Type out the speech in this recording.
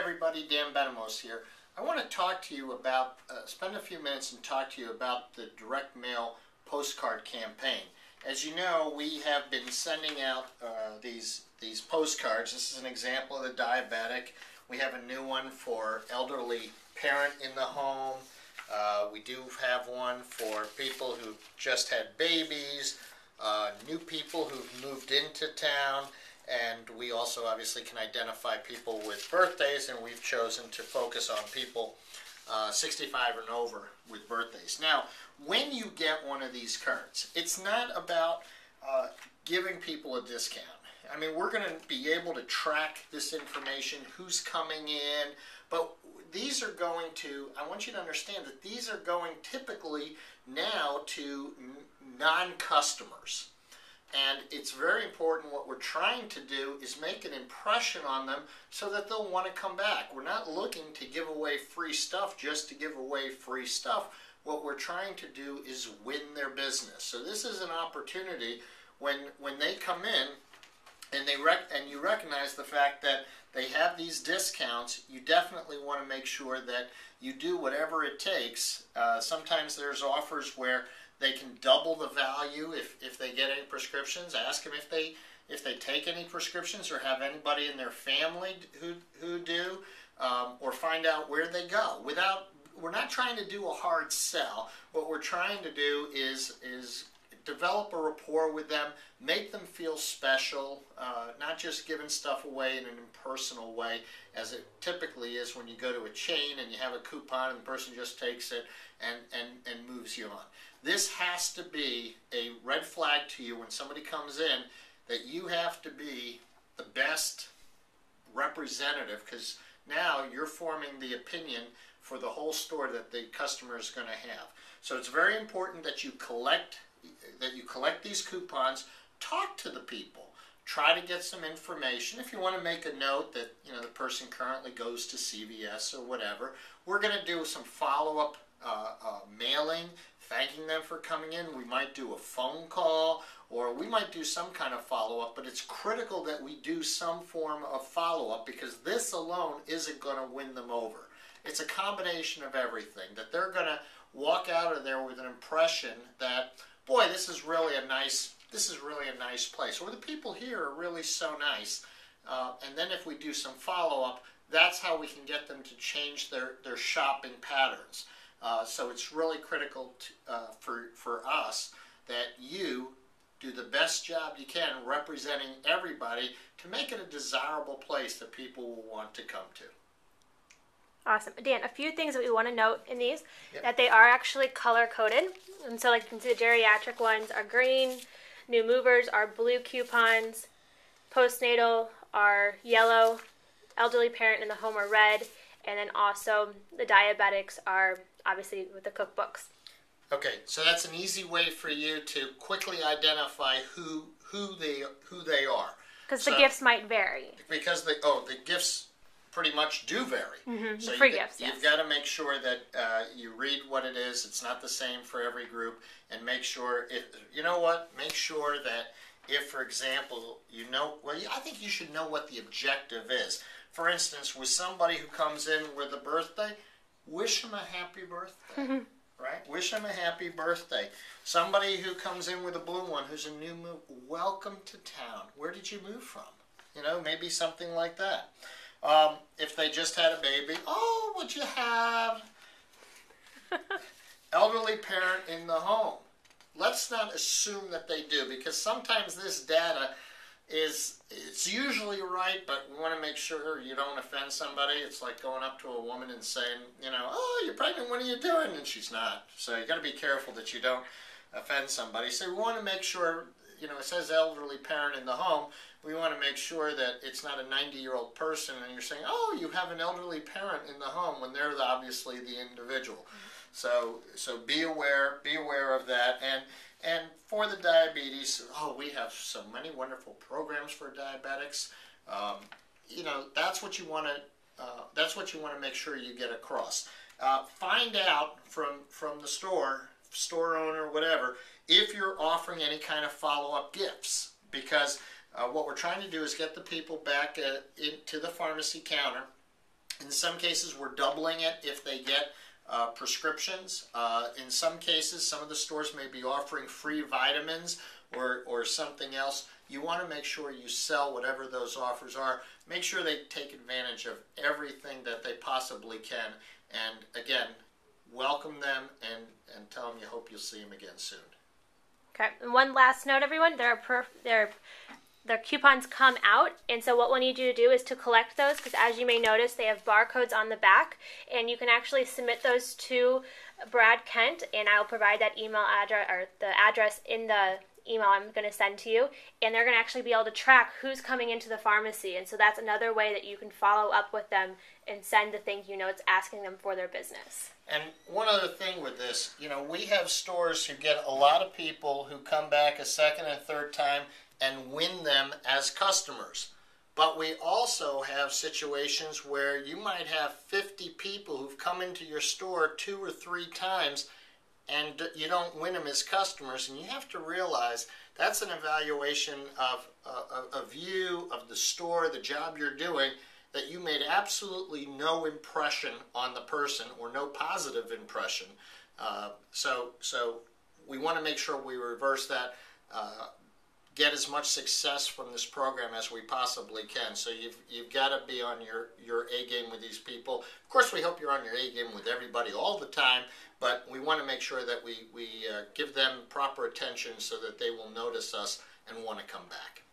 everybody, Dan Benamoz here. I want to talk to you about, spend a few minutes and talk to you about the direct mail postcard campaign. As you know, we have been sending out these postcards. This is an example of the diabetic. We have a new one for elderly parent in the home. We do have one for people who just had babies, new people who've moved into town, and we also obviously can identify people with birthdays, and we've chosen to focus on people 65 and over with birthdays. Now, when you get one of these cards, it's not about giving people a discount. I mean, we're going to be able to track this information, who's coming in, but these are going to, I want you to understand that these are going typically now to non-customers. And it's very important. What we're trying to do is make an impression on them so that they'll want to come back. We're not looking to give away free stuff just to give away free stuff. What we're trying to do is win their business. So this is an opportunity when they come in and you recognize the fact that they have these discounts. You definitely want to make sure that you do whatever it takes. Sometimes there's offers where they can double the value if they get any prescriptions. Ask them if they take any prescriptions or have anybody in their family who do, or find out where they go. We're not trying to do a hard sell. What we're trying to do is develop a rapport with them, make them feel special, not just giving stuff away in an impersonal way as it typically is when you go to a chain and you have a coupon and the person just takes it and moves you on. This has to be a red flag to you when somebody comes in, that you have to be the best representative, because now you're forming the opinion for the whole store that the customer is going to have. So it's very important that you collect these coupons, talk to the people, try to get some information. If you want to make a note that the person currently goes to CVS or whatever, we're going to do some follow-up mailing, thanking them for coming in. We might do a phone call, or we might do some kind of follow-up, but it's critical that we do some form of follow-up, because this alone isn't going to win them over. It's a combination of everything, that they're going to walk out of there with an impression that, boy, this is really a nice place, or the people here are really so nice. And then if we do some follow-up, that's how we can get them to change their shopping patterns. So it's really critical for us that you do the best job you can representing everybody to make it a desirable place that people will want to come to. Awesome. Dan, a few things that we want to note in these, Yep. that they are actually color-coded. And so like you can see the geriatric ones are green, new movers are blue coupons, postnatal are yellow, elderly parent in the home are red, and then also the diabetics are obviously with the cookbooks. Okay, so that's an easy way for you to quickly identify who they are. Because the gifts might vary. Because the gifts pretty much do vary. Mm-hmm. So Free gifts, yes. You've got to make sure that you read what it is. It's not the same for every group, and make sure make sure that if, for example, I think you should know what the objective is. For instance, with somebody who comes in with a birthday, wish them a happy birthday. Mm-hmm. Right? Wish them a happy birthday. Somebody who comes in with a blue one, who's a new move, welcome to town. Where did you move from? Maybe something like that. If they just had a baby, oh, what'd you have? Elderly parent in the home. Let's not assume that they do, because sometimes this data it's usually right, but we want to make sure you don't offend somebody. It's like going up to a woman and saying, oh, you're pregnant, what are you doing? And she's not. So you got to be careful that you don't offend somebody. So we want to make sure, it says elderly parent in the home. We want to make sure that it's not a 90-year-old person and you're saying, oh, you have an elderly parent in the home, when they're obviously the individual. So be aware of that. And for the diabetes, we have so many wonderful programs for diabetics. That's what you want to make sure you get across. Find out from the store owner, whatever, if you're offering any kind of follow-up gifts, because what we're trying to do is get the people back into the pharmacy counter In some cases, we're doubling it if they get prescriptions. In some cases, some of the stores may be offering free vitamins or something else. You want to make sure you sell whatever those offers are. Make sure they take advantage of everything that they possibly can. And again, welcome them and tell them you hope you'll see them again soon. Okay, and one last note, everyone. Their coupons come out, and so what we'll need you to do is to collect those, because as you may notice, they have barcodes on the back, and you can actually submit those to Brad Kent, and I'll provide that email address, or the address in the email I'm going to send to you, and they're going to actually be able to track who's coming into the pharmacy, and so that's another way that you can follow up with them and send the thank you notes asking them for their business. And one other thing with this, we have stores who get a lot of people who come back a second and third time and win them as customers. But we also have situations where you might have 50 people who've come into your store 2 or 3 times and you don't win them as customers. And you have to realize that's an evaluation of you, of the store, the job you're doing, that you made absolutely no impression on the person or no positive impression. So we want to make sure we reverse that. Get as much success from this program as we possibly can. So you've got to be on your A game with these people. Of course, we hope you're on your A game with everybody all the time, but we want to make sure that we give them proper attention so that they will notice us and want to come back.